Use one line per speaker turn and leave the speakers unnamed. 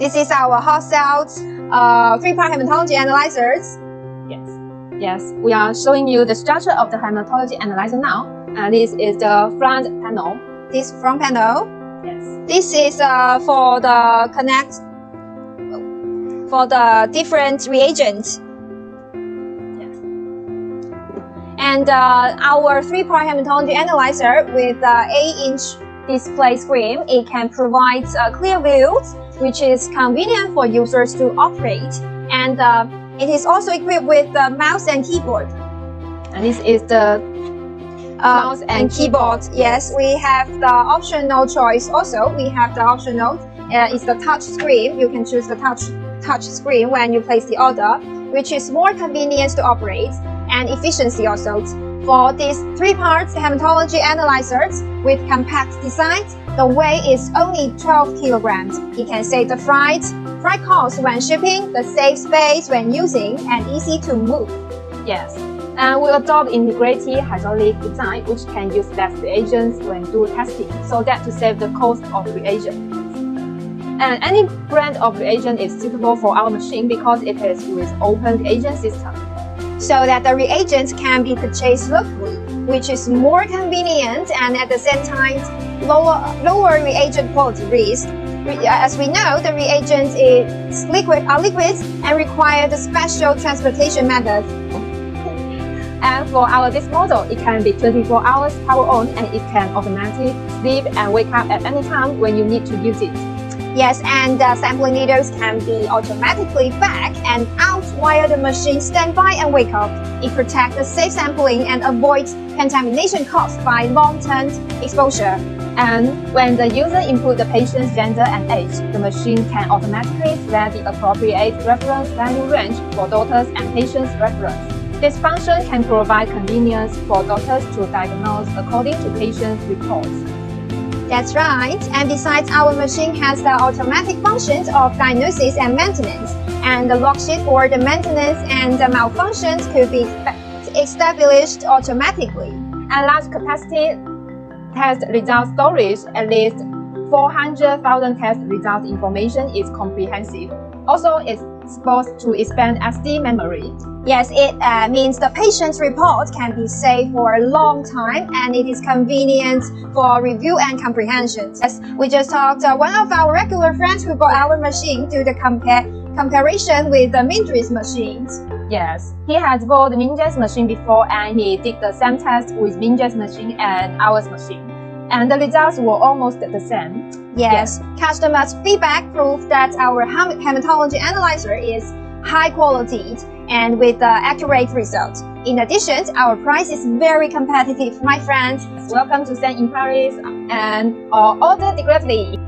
This is our hot cells 3-part hematology analyzers.
Yes, we are showing you the structure of the hematology analyzer now. And this is the front panel.
This front panel.
Yes.
This is for the different reagents.
Yes.
And our 3-part hematology analyzer with 8-inch display screen, it can provide clear views, which is convenient for users to operate. And it is also equipped with the mouse and keyboard.
And this is the mouse and keyboard.
Yes, we have the optional choice also. We have the optional, it's the touch screen. You can choose the touch screen when you place the order, which is more convenient to operate and efficiency also. For these 3-part hematology analyzers with compact designs, the weight is only 12 kilograms. It can save the freight cost when shipping, the safe space when using, and easy to move.
Yes, and we adopt integrated hydraulic design, which can use less reagents when do testing, so that to save the cost of reagent. And any brand of reagent is suitable for our machine because it is with open reagent system,
so that the reagents can be purchased locally, which is more convenient and at the same time lower reagent quality risk. As we know, the reagents are liquids and require the special transportation method.
And for this model, it can be 24 hours power on, and it can automatically sleep and wake up at any time when you need to use it.
Yes, and sampling needles can be automatically back and out while the machine stands by and wake up. It protects the safe sampling and avoids contamination caused by long-term exposure.
And when the user input the patient's gender and age, the machine can automatically select the appropriate reference value range for doctors and patients' reference. This function can provide convenience for doctors to diagnose according to patients' reports.
That's right. And besides, our machine has the automatic functions of diagnosis and maintenance, and the log sheet for the maintenance and the malfunctions could be established automatically.
And large capacity test result storage, at least 400,000 test result information is comprehensive. Also, it's supposed to expand SD memory.
Yes, it means the patient's report can be saved for a long time, and it is convenient for review and comprehension. As we just talked, one of our regular friends who bought our machine do the comparison with the Mindry's machines.
Yes, he has bought the Mindry's machine before, and he did the same test with Mindry's machine and ours machine. And the results were almost the same.
Yes, customers' feedback proves that our hematology analyzer is high quality and with accurate results. In addition, our price is very competitive, my friends.
Welcome to send inquiries and order directly.